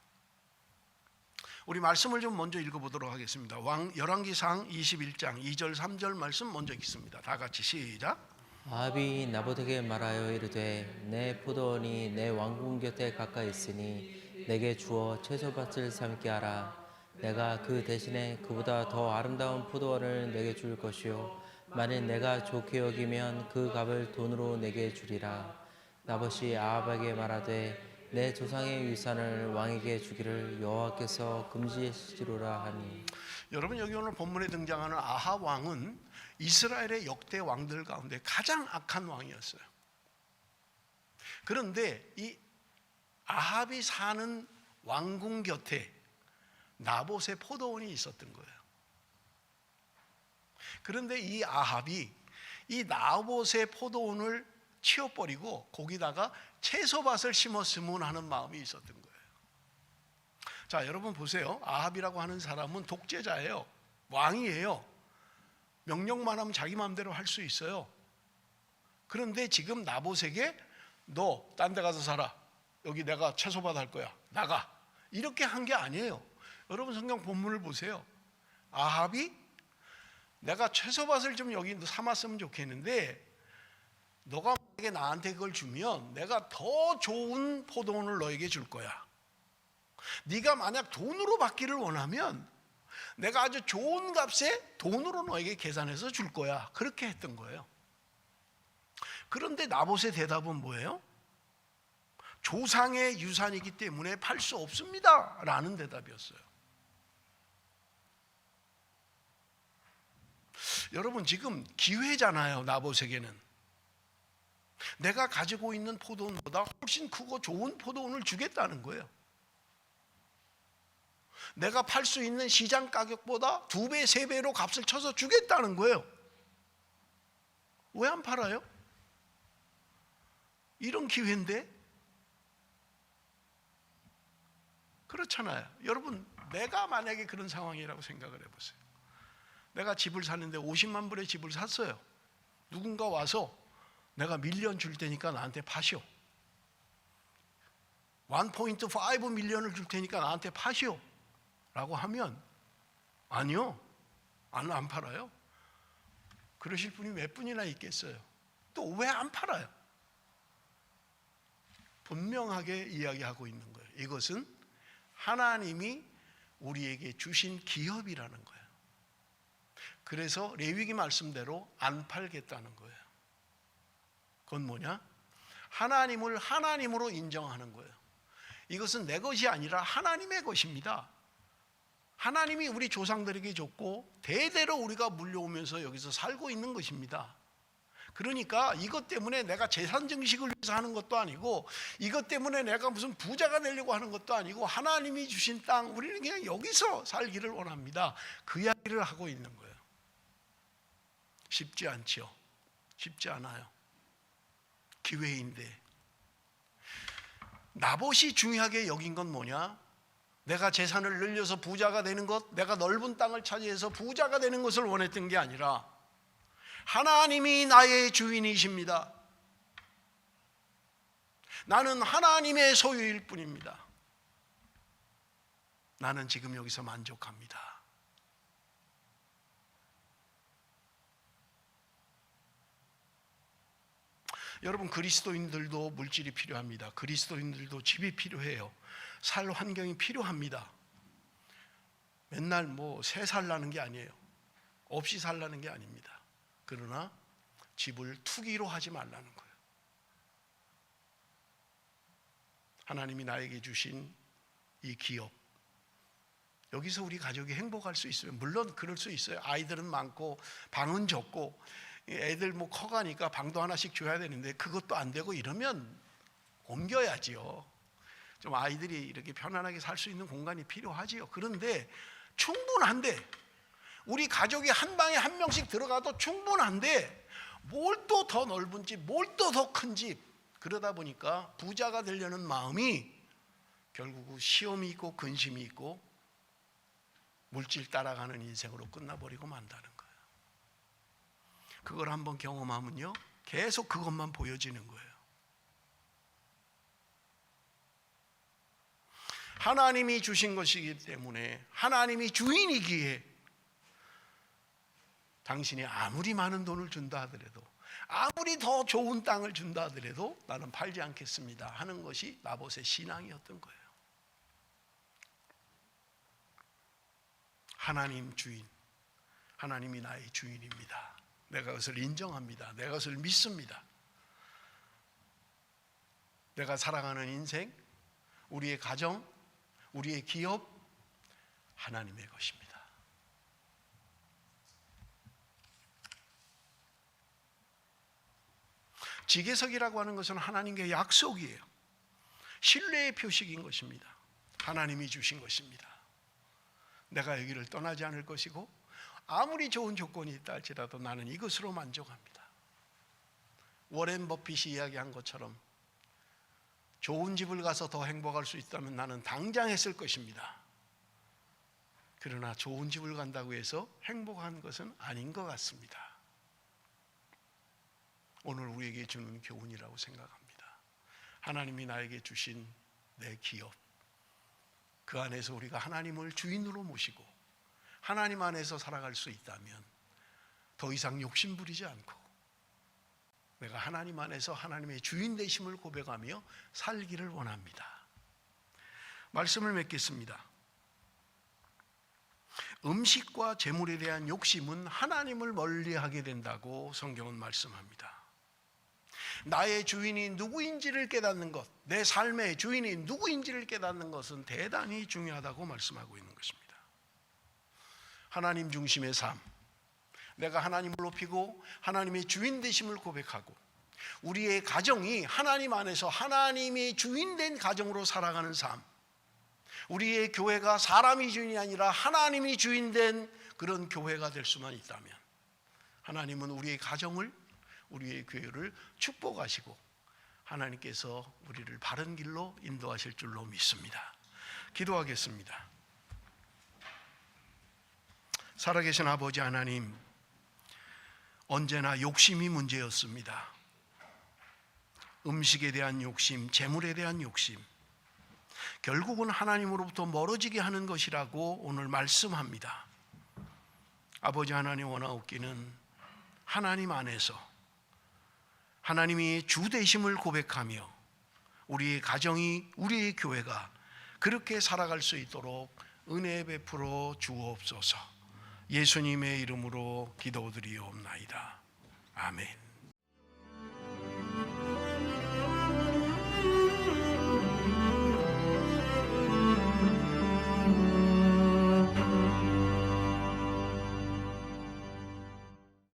Speaker 1: 우리 말씀을 좀 먼저 읽어보도록 하겠습니다. 열왕기상 21장 2절 3절 말씀 먼저 읽습니다. 다 같이 시작.
Speaker 2: 아합이 나봇에게 말하여 이르되 내 포도원이 내 왕궁 곁에 가까이 있으니 내게 주어 채소밭을 삼게 하라. 내가 그 대신에 그보다 더 아름다운 포도원을 내게 줄 것이요 만일 내가 좋게 여기면 그 값을 돈으로 내게 주리라. 나봇이 아합에게 말하되 내 조상의 유산을 왕에게 주기를 여호와께서 금지하시리라 하니.
Speaker 1: 여러분, 여기 오늘 본문에 등장하는 아합 왕은 이스라엘의 역대 왕들 가운데 가장 악한 왕이었어요. 그런데 이 아합이 사는 왕궁 곁에 나봇의 포도원이 있었던 거예요. 그런데 이 아합이 이 나봇의 포도원을 치워버리고 거기다가 채소밭을 심었으면 하는 마음이 있었던 거예요. 자, 여러분 보세요. 아합이라고 하는 사람은 독재자예요. 왕이에요. 명령만 하면 자기 마음대로 할 수 있어요. 그런데 지금 나봇에게 너 딴 데 가서 살아. 여기 내가 채소밭 할 거야. 나가. 이렇게 한 게 아니에요. 여러분 성경 본문을 보세요. 아합이 내가 채소밭을 좀 여기 삼았으면 좋겠는데 너가 만약에 나한테 그걸 주면 내가 더 좋은 포도원을 너에게 줄 거야. 네가 만약 돈으로 받기를 원하면 내가 아주 좋은 값에 돈으로 너에게 계산해서 줄 거야. 그렇게 했던 거예요. 그런데 나봇의 대답은 뭐예요? 조상의 유산이기 때문에 팔 수 없습니다 라는 대답이었어요. 여러분, 지금 기회잖아요. 나봇에게는 내가 가지고 있는 포도원보다 훨씬 크고 좋은 포도원을 주겠다는 거예요. 내가 팔 수 있는 시장 가격보다 2배, 3배로 값을 쳐서 주겠다는 거예요. 왜 안 팔아요? 이런 기회인데? 그렇잖아요. 여러분, 내가 만약에 그런 상황이라고 생각을 해보세요. 내가 집을 샀는데 50만 불의 집을 샀어요. 누군가 와서 내가 밀리언 줄 테니까 나한테 파시오. 1.5 밀리언을 줄 테니까 나한테 파시오 라고 하면 아니요, 안 팔아요. 그러실 분이 몇 분이나 있겠어요. 또 왜 안 팔아요? 분명하게 이야기하고 있는 거예요. 이것은 하나님이 우리에게 주신 기업이라는 거예요. 그래서 레위기 말씀대로 안 팔겠다는 거예요. 그건 뭐냐? 하나님을 하나님으로 인정하는 거예요. 이것은 내 것이 아니라 하나님의 것입니다. 하나님이 우리 조상들에게 줬고 대대로 우리가 물려오면서 여기서 살고 있는 것입니다. 그러니까 이것 때문에 내가 재산 증식을 위해서 하는 것도 아니고 이것 때문에 내가 무슨 부자가 되려고 하는 것도 아니고 하나님이 주신 땅, 우리는 그냥 여기서 살기를 원합니다. 그 이야기를 하고 있는 거예요. 쉽지 않지요. 쉽지 않아요. 기회인데. 나봇이 중요하게 여긴 건 뭐냐? 내가 재산을 늘려서 부자가 되는 것, 내가 넓은 땅을 차지해서 부자가 되는 것을 원했던 게 아니라 하나님이 나의 주인이십니다. 나는 하나님의 소유일 뿐입니다. 나는 지금 여기서 만족합니다. 여러분, 그리스도인들도 물질이 필요합니다. 그리스도인들도 집이 필요해요. 살 환경이 필요합니다. 맨날 뭐 새 살라는 게 아니에요. 없이 살라는 게 아닙니다. 그러나 집을 투기로 하지 말라는 거예요. 하나님이 나에게 주신 이 기업, 여기서 우리 가족이 행복할 수 있어요. 물론 그럴 수 있어요. 아이들은 많고 방은 적고 애들 뭐 커가니까 방도 하나씩 줘야 되는데 그것도 안 되고 이러면 옮겨야지요. 좀 아이들이 이렇게 편안하게 살 수 있는 공간이 필요하지요. 그런데 충분한데, 우리 가족이 한 방에 한 명씩 들어가도 충분한데 뭘 또 더 넓은 집, 뭘 또 더 큰 집, 그러다 보니까 부자가 되려는 마음이 결국은 시험이 있고 근심이 있고 물질 따라가는 인생으로 끝나버리고 만다는 거예요. 그걸 한번 경험하면요, 계속 그것만 보여지는 거예요. 하나님이 주신 것이기 때문에, 하나님이 주인이기에 당신이 아무리 많은 돈을 준다 하더라도, 아무리 더 좋은 땅을 준다 하더라도 나는 팔지 않겠습니다 하는 것이 나봇의 신앙이었던 거예요. 하나님 주인, 하나님이 나의 주인입니다. 내가 그것을 인정합니다. 내가 그것을 믿습니다. 내가 살아가는 인생, 우리의 가정, 우리의 기업, 하나님의 것입니다. 지계석이라고 하는 것은 하나님의 약속이에요. 신뢰의 표식인 것입니다. 하나님이 주신 것입니다. 내가 여기를 떠나지 않을 것이고 아무리 좋은 조건이 있다 할지라도 나는 이것으로 만족합니다. 워렌 버핏이 이야기한 것처럼 좋은 집을 가서 더 행복할 수 있다면 나는 당장 했을 것입니다. 그러나 좋은 집을 간다고 해서 행복한 것은 아닌 것 같습니다. 오늘 우리에게 주는 교훈이라고 생각합니다. 하나님이 나에게 주신 내 기업, 그 안에서 우리가 하나님을 주인으로 모시고 하나님 안에서 살아갈 수 있다면 더 이상 욕심 부리지 않고 내가 하나님 안에서 하나님의 주인 되심을 고백하며 살기를 원합니다. 말씀을 맺겠습니다. 음식과 재물에 대한 욕심은 하나님을 멀리하게 된다고 성경은 말씀합니다. 나의 주인이 누구인지를 깨닫는 것, 내 삶의 주인이 누구인지를 깨닫는 것은 대단히 중요하다고 말씀하고 있는 것입니다. 하나님 중심의 삶, 내가 하나님을 높이고 하나님의 주인 되심을 고백하고 우리의 가정이 하나님 안에서 하나님이 주인된 가정으로 살아가는 삶, 우리의 교회가 사람이 주인이 아니라 하나님이 주인된 그런 교회가 될 수만 있다면 하나님은 우리의 가정을, 우리의 교회를 축복하시고 하나님께서 우리를 바른 길로 인도하실 줄로 믿습니다. 기도하겠습니다. 살아계신 아버지 하나님, 언제나 욕심이 문제였습니다. 음식에 대한 욕심, 재물에 대한 욕심, 결국은 하나님으로부터 멀어지게 하는 것이라고 오늘 말씀합니다. 아버지 하나님, 원하옵기는 하나님 안에서 하나님이 주 되심을 고백하며 우리의 가정이, 우리의 교회가 그렇게 살아갈 수 있도록 은혜 베풀어 주옵소서. 예수님의 이름으로 기도드리옵나이다. 아멘.